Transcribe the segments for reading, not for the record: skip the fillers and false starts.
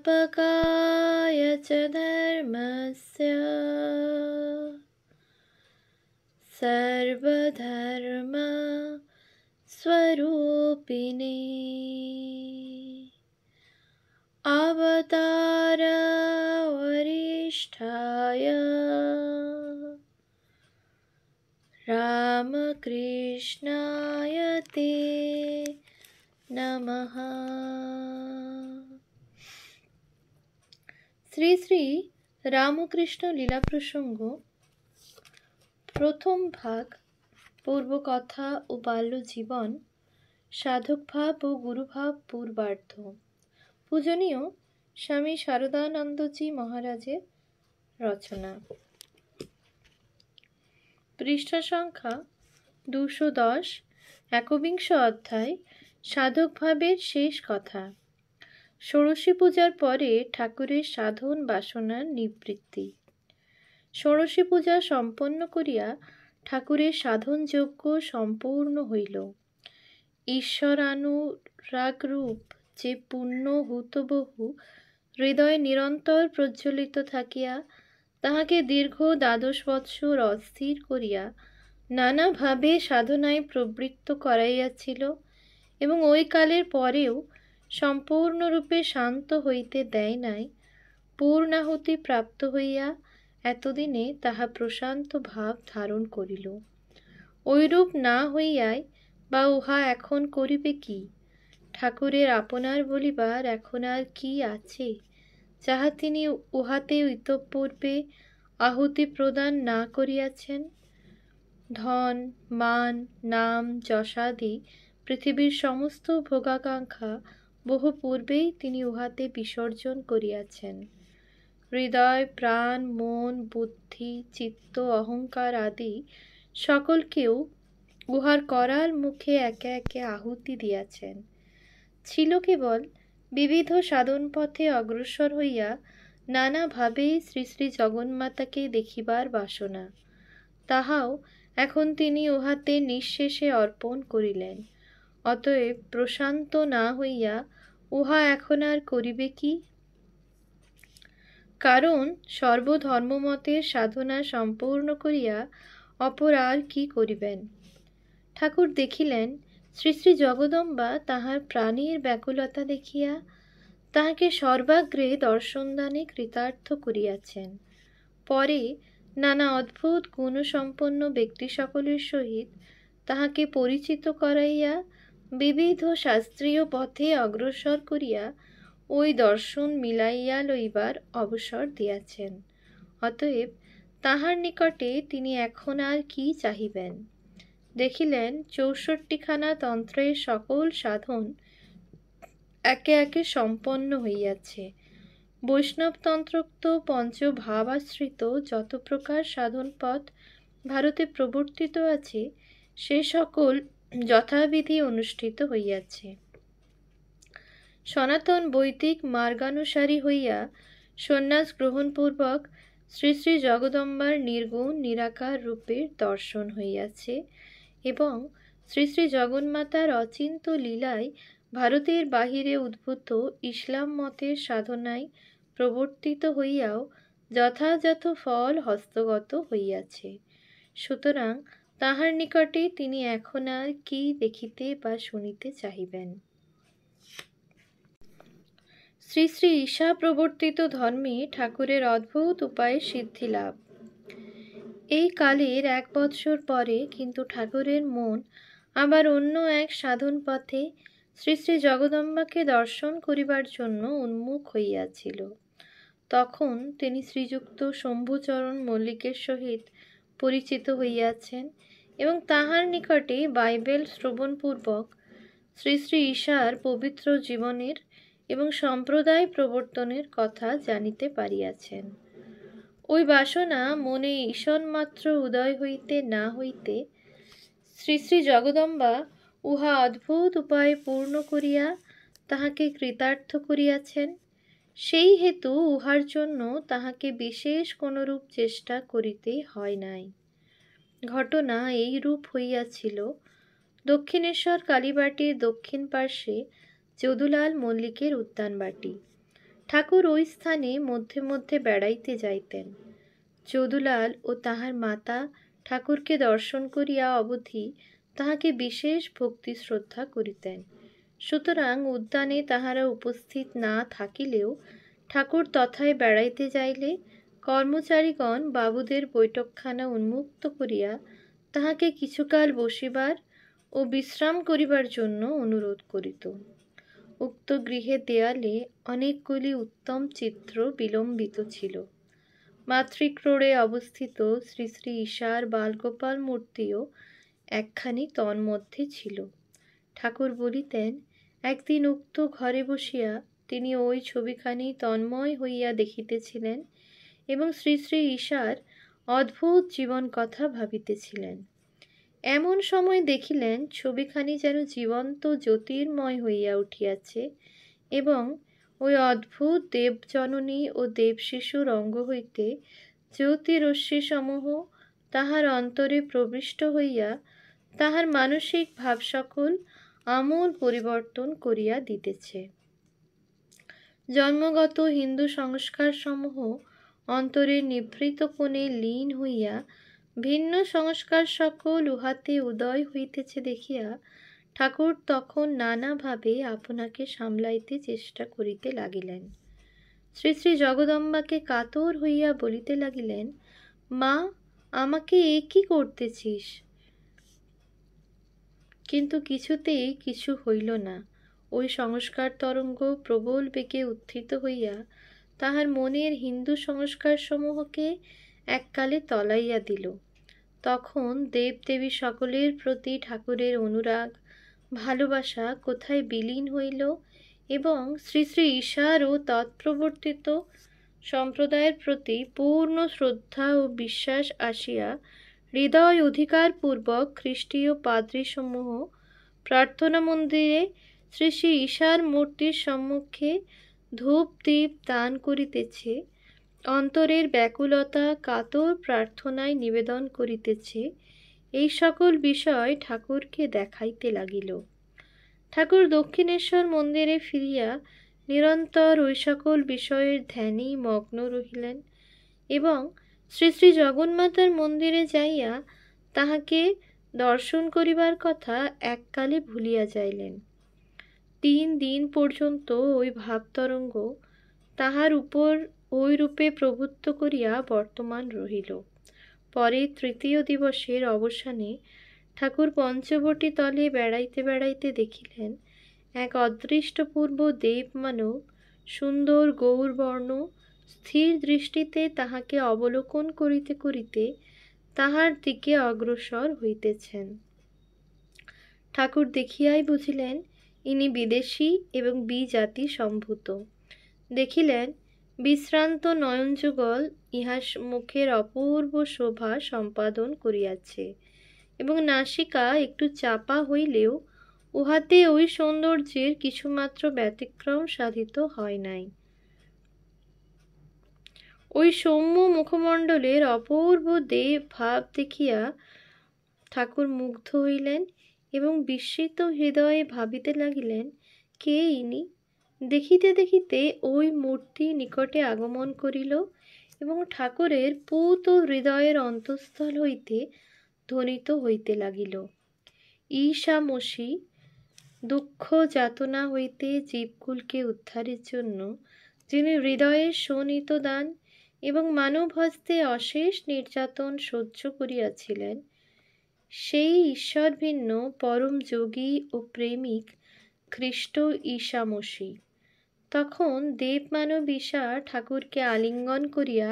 संस्थापकाय च धर्मस्य सर्वधर्म स्वरूपिणे अवतार वरिष्ठाय रामकृष्णाय ते नमः। শ্রী শ্রী রামকৃষ্ণ লীলা প্রসঙ্গ প্রথম ভাগ, পূর্বকথা ও বাল্য জীবন, সাধকভাব ও গুরুভাব পূর্বার্ধ। পূজনীয় স্বামী শারদানন্দজি মহারাজের রচনা। পৃষ্ঠা সংখ্যা 210, একবিংশ অধ্যায়, সাধকভাবের শেষ কথা। ষোড়শী পূজার পরে ঠাকুরের সাধন বাসনার নিবৃত্তি। ষোড়শী পূজা সম্পন্ন করিয়া ঠাকুরের সাধনযজ্ঞ সম্পূর্ণ হইল। ঈশ্বরানুরাগরূপ যে পুণ্য হুতবহু হৃদয়ে নিরন্তর প্রজ্বলিত থাকিয়া তাহাকে দীর্ঘ 12 বৎসর অস্থির করিয়া নানাভাবে সাধনায় প্রবৃত্ত করাইয়াছিল এবং ওই কালের পরেও সম্পূর্ণরূপে শান্ত হইতে দেয় নাই, পূর্ণাহুতি প্রাপ্ত হইয়া এতদিনে তাহা প্রশান্ত ভাব ধারণ করিল। ঐরূপ না হইয়াই বা উহা এখন করিবে কি? ঠাকুরের আপনার বলিবার এখন আর কি আছে, যাহা তিনি উহাতে ইতঃপূর্বে আহুতি প্রদান না করিয়াছেন? ধন, মান, নাম, যশাদি পৃথিবীর সমস্ত ভোগাকাঙ্ক্ষা বহু পূর্বেই তিনি উহাতে বিসর্জন করিয়াছেন। হৃদয়, প্রাণ, মন, বুদ্ধি, চিত্ত, অহংকার আদি সকলকেও উহার করার মুখে একে একে আহুতি দিয়াছেন। ছিল কেবল বিবিধ সাধনপথে অগ্রসর হইয়া নানাভাবে শ্রী শ্রী জগন্মাতাকে দেখিবার বাসনা। তাহাও এখন তিনি উহাতে নিঃশেষে অর্পণ করিলেন। অতএব প্রশান্ত না হইয়া উহা এখন আর করিবে কি? কারণ সর্বধর্মমতের সাধনা সম্পূর্ণ করিয়া অপর আর কি করিবেন? ঠাকুর দেখিলেন শ্রী শ্রী জগদম্বা তাহার প্রাণীর ব্যাকুলতা দেখিয়া তাহাকে সর্বাগ্রে দর্শনদানে কৃতার্থ করিয়াছেন। পরে নানা অদ্ভুত গুণসম্পন্ন ব্যক্তি সকলের সহিত তাহাকে পরিচিত করাইয়া বিবিধ শাস্ত্রীয় পথে অগ্রসর করিয়া ওই দর্শন মিলাইয়া লইবার অবসর দিয়াছেন। অতএব তাহার নিকটে তিনি এখন আর কি চাহিবেন? দেখিলেন 64খানা তন্ত্রের সকল সাধন একে একে সম্পন্ন হইয়াছে। বৈষ্ণবতন্ত্রোক্ত পঞ্চভাবাশ্রিত যত প্রকার সাধনপথ ভারতে প্রবর্তিত আছে সে সকল যথাবিধি অনুষ্ঠিত হইয়াছে। সনাতন বৈদিক মার্গানুসারী হইয়া সন্ন্যাস গ্রহণপূর্বক শ্রী শ্রী জগদম্বার নির্গুণ নিরাকার রূপের দর্শন হইয়াছে এবং শ্রী শ্রী জগন্মাতার অচিন্ত লীলায় ভারতের বাহিরে উদ্ভূত ইসলাম মতের সাধনায় প্রবর্তিত হইয়াও যথাযথ ফল হস্তগত হইয়াছে। সুতরাং তাহার নিকটে তিনি এখন আর কি দেখিতে বা শুনিতে চাহিবেন? শ্রী শ্রী ঈশা প্রবর্তিত ধর্মে ঠাকুরের অদ্ভুত উপায়ে সিদ্ধিলাভ। এই কালের 1 বৎসর পরে কিন্তু ঠাকুরের মন আবার অন্য এক সাধন পথে শ্রী শ্রী জগদম্বাকে দর্শন করিবার জন্য উন্মুখ হইয়াছিল। তখন তিনি শ্রীযুক্ত শম্ভুচরণ মল্লিকের সহিত পরিচিত হইয়াছেন এবং তাহার নিকটে বাইবেল শ্রবণপূর্বক শ্রী শ্রী ঈশার পবিত্র জীবনের এবং সম্প্রদায় প্রবর্তনের কথা জানিতে পারিয়াছেন। ওই বাসনা মনে ঈষৎমাত্র উদয় হইতে না হইতে শ্রী শ্রী জগদম্বা উহা অদ্ভুত উপায়ে পূর্ণ করিয়া তাহাকে কৃতার্থ করিয়াছেন। সেই হেতু উহার জন্য তাহাকে বিশেষ কোনরূপ চেষ্টা করিতে হয় নাই। ঘটনা এই রূপ হইয়াছিল। দক্ষিণেশ্বর কালীবাটির দক্ষিণ পার্শ্বে যদুলাল মল্লিকের উদ্যানবাটি। ঠাকুর ওই স্থানে মধ্যে মধ্যে বেড়াইতে যাইতেন। যদুলাল ও তাহার মাতা ঠাকুরকে দর্শন করিয়া অবধি তাহাকে বিশেষ ভক্তি শ্রদ্ধা করিতেন। সুতরাং উদ্যানে তাহারা উপস্থিত না থাকিলেও ঠাকুর তথায় বেড়াইতে যাইলে কর্মচারীগণ বাবুদের বৈঠকখানা উন্মুক্ত করিয়া তাহাকে কিছুকাল বসিবার ও বিশ্রাম করিবার জন্য অনুরোধ করিত। উক্ত গৃহের দেয়ালে অনেকগুলি উত্তম চিত্র বিলম্বিত ছিল। মাতৃক্রোড়ে অবস্থিত শ্রী শ্রী ঈশার বালগোপাল মূর্তিও একখানি তন্মধ্যে ছিল। ঠাকুর বলিতেন, একদিন উক্ত ঘরে বসিয়া তিনি ওই ছবিখানি তন্ময় হইয়া দেখিতেছিলেন এবং শ্রী শ্রী ঈশার অদ্ভুত জীবন কথা ভাবিতেছিলেন। এমন সময় দেখিলেন ছবিখানি যেন জীবন্ত জ্যোতির্ময় হইয়া উঠিয়াছে এবং ওই অদ্ভুত দেবজননী ও দেবশিশুর অঙ্গ হইতে জ্যোতিরশ্মি সমূহ তাহার অন্তরে প্রবিষ্ট হইয়া তাহার মানসিক ভাব সকল আমূল পরিবর্তন করিয়া দিতেছে। জন্মগত হিন্দু সংস্কার সমূহ অন্তরের নিভৃত কোণে লীন হইয়া ভিন্ন সংস্কার সকল উহাতে উদয় হইতেছে দেখিয়া ঠাকুর তখন নানাভাবে আপনাকে সামলাইতে চেষ্টা করিতে লাগিলেন। শ্রী শ্রী জগদম্বাকে কাতর হইয়া বলিতে লাগিলেন, মা, আমাকে এ কি করতেছিস? কিন্তু কিছুতেই কিছু হইল না। ওই সংস্কার তরঙ্গ প্রবল বেগে উত্থিত হইয়া তাহার মনের হিন্দু সংস্কার সমূহকে এককালে তলাইয়া দিল। তখন দেবদেবী সকলের প্রতি ঠাকুরের অনুরাগ ভালোবাসা কোথায় বিলীন হইল এবং শ্রী শ্রী ঈশার ও তৎপ্রবর্তিত সম্প্রদায়ের প্রতি পূর্ণ শ্রদ্ধা ও বিশ্বাস আসিয়া হৃদয় অধিকারপূর্বক খ্রিস্টীয় পাদ্রীসমূহ প্রার্থনা মন্দিরে শ্রী শ্রী ঈশার মূর্তির সম্মুখে ধূপ দীপ দান করিতেছে, অন্তরের ব্যাকুলতা কাতর প্রার্থনায় নিবেদন করিতেছে, এই সকল বিষয় ঠাকুরকে দেখাইতে লাগিল। ঠাকুর দক্ষিণেশ্বর মন্দিরে ফিরিয়া নিরন্তর ওই সকল বিষয়ের ধ্যানেই মগ্ন রহিলেন এবং শ্রী শ্রী জগন্মাতার মন্দিরে যাইয়া তাহাকে দর্শন করিবার কথা এককালে ভুলিয়া যাইলেন। 3 দিন পর্যন্ত ওই ভাবতরঙ্গ তাহার উপর ওই রূপে প্রভুত্ব করিয়া বর্তমান রহিল। পরে তৃতীয় দিবসের অবসানে ঠাকুর পঞ্চবটী তলে বেড়াইতে বেড়াইতে দেখিলেন এক অদৃষ্টপূর্ব দেবমানব সুন্দর গৌরবর্ণ স্থির দৃষ্টিতে তাহাকে অবলোকন করিতে করিতে তাহার দিকে অগ্রসর হইতেছেন। ঠাকুর দেখিয়াই বুঝিলেন ইনি বিদেশী এবং বিজাতি সম্ভূত। দেখিলেন বিশ্রান্ত নয়নযুগল ইহা মুখের অপূর্ব শোভা সম্পাদন করিয়াছে এবং নাসিকা একটু চাপা হইলেও উহাতে ওই সৌন্দর্যের কিছুমাত্র ব্যতিক্রম সাধিত হয় নাই। ওই সৌম্য মুখমণ্ডলের অপূর্ব দেব ভাব দেখিয়া ঠাকুর মুগ্ধ হইলেন এবং বিস্মিত হৃদয়ে ভাবিতে লাগিলেন, কে ইনি? দেখিতে দেখিতে ওই মূর্তি নিকটে আগমন করিল এবং ঠাকুরের পূত হৃদয়ের অন্তঃস্থল হইতে ধ্বনিত হইতে লাগিল, ঈশামসি। দুঃখ যাতনা হইতে জীবকুলকে উদ্ধারের জন্য যিনি হৃদয়ের শোণিত দান এবং মানব হস্তে অশেষ নির্যাতন সহ্য করিয়াছিলেন, সেই ঈশ্বর ভিন্ন পরম যোগী ও প্রেমিক খ্রিস্ট ঈশামসি। তখন দেবমানব ঈশা ঠাকুরকে আলিঙ্গন করিয়া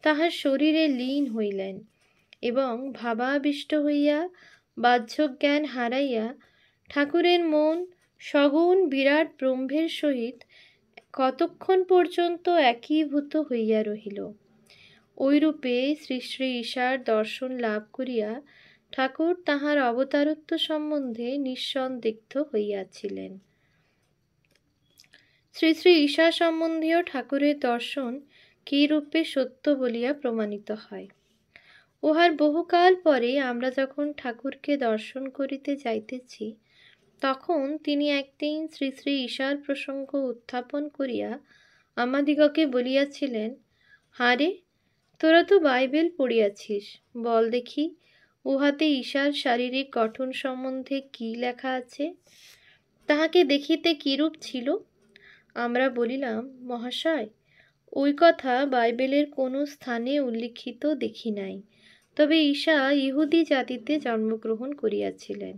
তাহার শরীরে লীন হইলেন এবং ভাবাবিষ্ট হইয়া বাহ্যজ্ঞান হারাইয়া ঠাকুরের মন সগুণ বিরাট ব্রহ্মের সহিত কতক্ষণ পর্যন্ত একীভূত হইয়া রহিল। ঐরূপে শ্রী শ্রী ঈশার দর্শন লাভ করিয়া ঠাকুর তাহার অবতারত্ব সম্বন্ধে নিঃসন্দিগ্ধ হইয়াছিলেন। শ্রী শ্রী ঈশা সম্বন্ধীয় ঠাকুরের দর্শন কি রূপে সত্য বলিয়া প্রমাণিত হয়। উহার বহুকাল পরে আমরা যখন ঠাকুরকে দর্শন করিতে যাইতেছি, তখন তিনি একদিন শ্রী শ্রী ঈশার প্রসঙ্গ উত্থাপন করিয়া আমাদিগকে বলিয়াছিলেন, হারে, তোরা তো বাইবেল পড়িয়াছিস, বল দেখি উহাতে ঈশার শারীরিক গঠন সম্বন্ধে কি লেখা আছে? তাহাকে দেখিতে কিরূপ ছিল? আমরা বলিলাম, মহাশয়, ওই কথা বাইবেলের কোনো স্থানে উল্লিখিত দেখি নাই, তবে ঈশা ইহুদি জাতিতে জন্মগ্রহণ করিয়াছিলেন,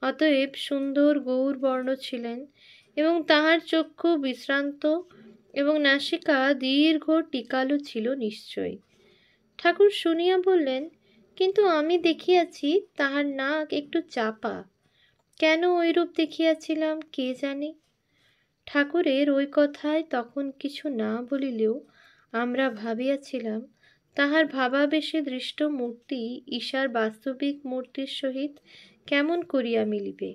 অতএব সুন্দর গৌরবর্ণ ছিলেন, এবং তাহার চক্ষু বিশ্রান্ত এবং নাসিকা দীর্ঘ টিকালো ছিল নিশ্চয়। ঠাকুর শুনিয়া বললেন, কিন্তু আমি দেখিয়াছি তাহার নাক একটু চাপা। কেন ওইরূপ দেখিয়াছিলাম কে জানে। ঠাকুরের ওই কথায় তখন কিছু না বলিলেও আমরা ভাবিয়াছিলাম তাহার ভাবাবেশে দৃষ্ট মূর্তি ঈশার বাস্তবিক মূর্তির সহিত কেমন করিয়া মিলিবে।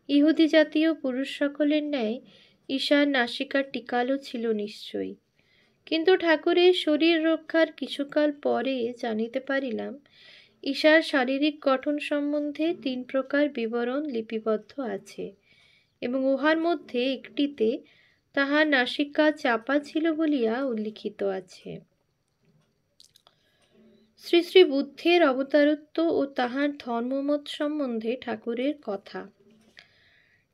ইহুদি জাতীয় পুরুষ সকলের ন্যায় ঈশার নাসিকার টিকালো ছিল নিশ্চয়ই, কিন্তু ঠাকুরের শরীর রক্ষার কিছুকাল পরে জানিতে পারিলাম ঈশার শারীরিক গঠন সম্বন্ধে 3 প্রকার বিবরণ লিপিবদ্ধ আছে, এবং উহার মধ্যে একটিতে তাহার নাসিকা চাপা ছিল বলিয়া উল্লিখিত আছে। শ্রী শ্রী বুদ্ধের অবতারত্ব ও তাহার ধর্মমত সম্বন্ধে ঠাকুরের কথা।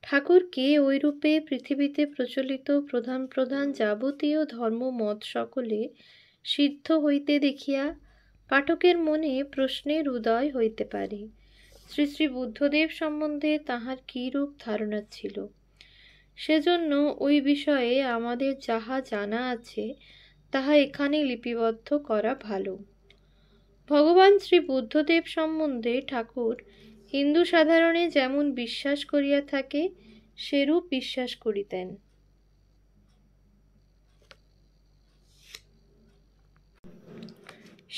ঠাকুরকে ওইরূপে পৃথিবীতে প্রচলিত প্রধান প্রধান যাবতীয় ধর্মমত সকলে সিদ্ধ হইতে দেখিয়া পাঠকের মনে প্রশ্নের উদয় হইতে পারে, শ্রী শ্রী বুদ্ধদেব সম্বন্ধে তাহার কিরূপ ধারণা ছিল। সেজন্য ওই বিষয়ে আমাদের যাহা জানা আছে তাহা এখানে লিপিবদ্ধ করা ভালো। ভগবান শ্রী বুদ্ধদেব সম্বন্ধে ঠাকুর হিন্দু সাধারণে যেমন বিশ্বাস করিয়া থাকে সেরূপ বিশ্বাস করিতেন।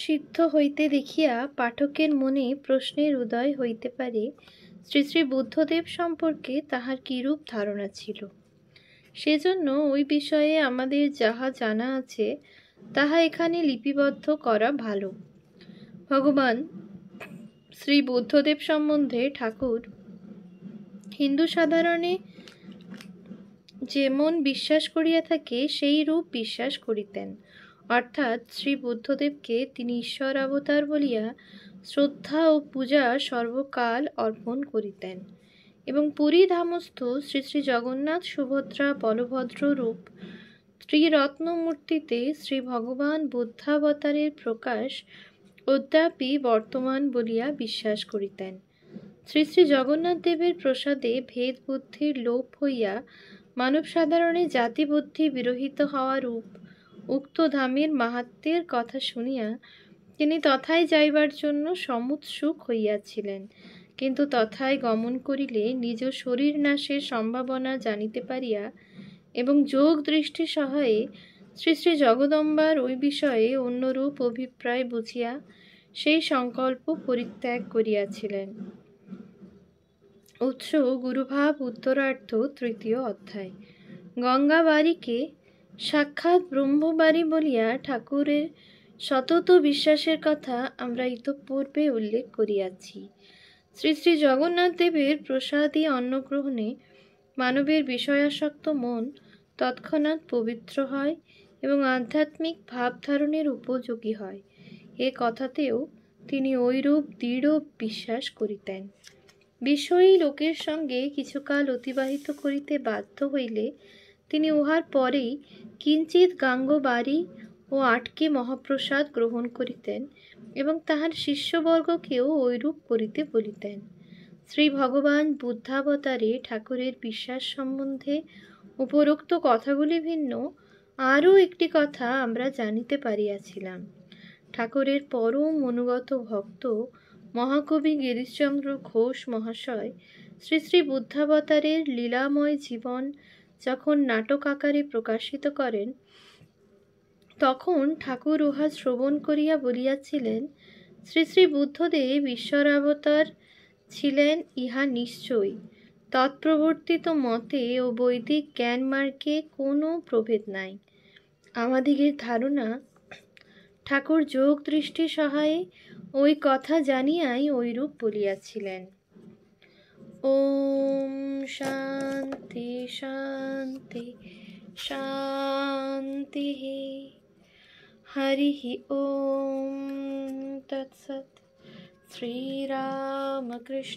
সিদ্ধ হইতে দেখিয়া পাঠকের মনে প্রশ্নের উদয় হইতে পারে, শ্রী শ্রী বুদ্ধদেব সম্পর্কে তাহার কিরূপ ধারণা ছিল। সেজন্য ওই বিষয়ে আমাদের যাহা জানা আছে তাহা এখানে লিপিবদ্ধ করা ভালো। ভগবান শ্রী বুদ্ধদেব সম্বন্ধে ঠাকুর হিন্দু সাধারণে যেমন বিশ্বাস করিয়া থাকে সেই রূপ বিশ্বাস করিতেন, অর্থাৎ শ্রী বুদ্ধদেবকে তিনি ঈশ্বর অবতার বলিয়া শ্রদ্ধা ও পূজা সর্বকাল অর্পণ করিতেন, এবং পুরী ধামস্থ শ্রী শ্রী জগন্নাথ সুভদ্রা বলভদ্র রূপ ত্রিরত্নমূর্তিতে শ্রী ভগবান বুদ্ধাবতারের প্রকাশ অদ্যাপি বর্তমান বলিয়া বিশ্বাস করিতেন। শ্রী শ্রী জগন্নাথ দেবের প্রসাদে ভেদ বুদ্ধির লোপ হইয়া মানব সাধারণে জাতিবুদ্ধি বিরহিত হওয়া রূপ উক্ত ধামের মাহাত্ম্যের কথা শুনিয়া তিনি তথায় যাইবার জন্য সমুৎসুক হইয়াছিলেন, কিন্তু তথায় গমন করিলে নিজ শরীর নাশের সম্ভাবনা জানিতে পারিয়া এবং যোগ দৃষ্টি সহায়ে শ্রী শ্রী জগদম্বার ওই বিষয়ে অন্যরূপ অভিপ্রায় বুঝিয়া সেই সংকল্প পরিত্যাগ করিয়াছিলেন। উৎস গুরুভাব উত্তরার্ধ 3য় অধ্যায়। গঙ্গাবাড়িকে সাক্ষাৎ ব্রহ্মবাড়ি বলিয়া ঠাকুরের সতত বিশ্বাসের কথা আমরা ইতঃপূর্বে উল্লেখ করিয়াছি। শ্রী শ্রী জগন্নাথ দেবের প্রসাদী অন্নগ্রহণে মানবের বিষয়াসক্ত মন তৎক্ষণাৎ পবিত্র হয় এবং আধ্যাত্মিক ভাবধারণের উপযোগী হয়, এ কথাতেও তিনি ঐরূপ দৃঢ় বিশ্বাস করিতেন। বিষয়ী লোকের সঙ্গে কিছুকাল অতিবাহিত করিতে বাধ্য হইলে তিনি উহার পরেই কিঞ্চিৎ গাঙ্গবাড়ি ও আটকে মহাপ্রসাদ গ্রহণ করিতেন এবং তাহার শিষ্যবর্গকেও ঐরূপ করিতে বলিতেন। শ্রী ভগবান বুদ্ধাবতারে ঠাকুরের বিশ্বাস সম্বন্ধে উপরোক্ত কথাগুলি ভিন্ন আরও একটি কথা আমরা জানিতে পারিয়াছিলাম। ঠাকুরের পরম অনুগত ভক্ত মহাকবি গিরিশচন্দ্র ঘোষ মহাশয় শ্রী শ্রী বুদ্ধাবতারের লীলাময় জীবন যখন নাটক আকারে প্রকাশিত করেন, তখন ঠাকুর উহা শ্রবণ করিয়া বলিয়াছিলেন, শ্রী শ্রী বুদ্ধদেব ঈশ্বরাবতার ছিলেন ইহা নিশ্চয়, তৎপ্রবর্তিত মতে ও বৈদিক জ্ঞান মার্গে কোনো প্রভেদ নাই। আমাদিগের ধারণা ঠাকুর যোগ দৃষ্টি সহায়ে ওই কথা জানিয়াই ঐরূপ বলিয়াছিলেন। ওম শান্তি শান্তি শান্তি। शान्तिः। हरिः ॐ तत्सत्। श्रीरामकृष्णार्पणमस्तु।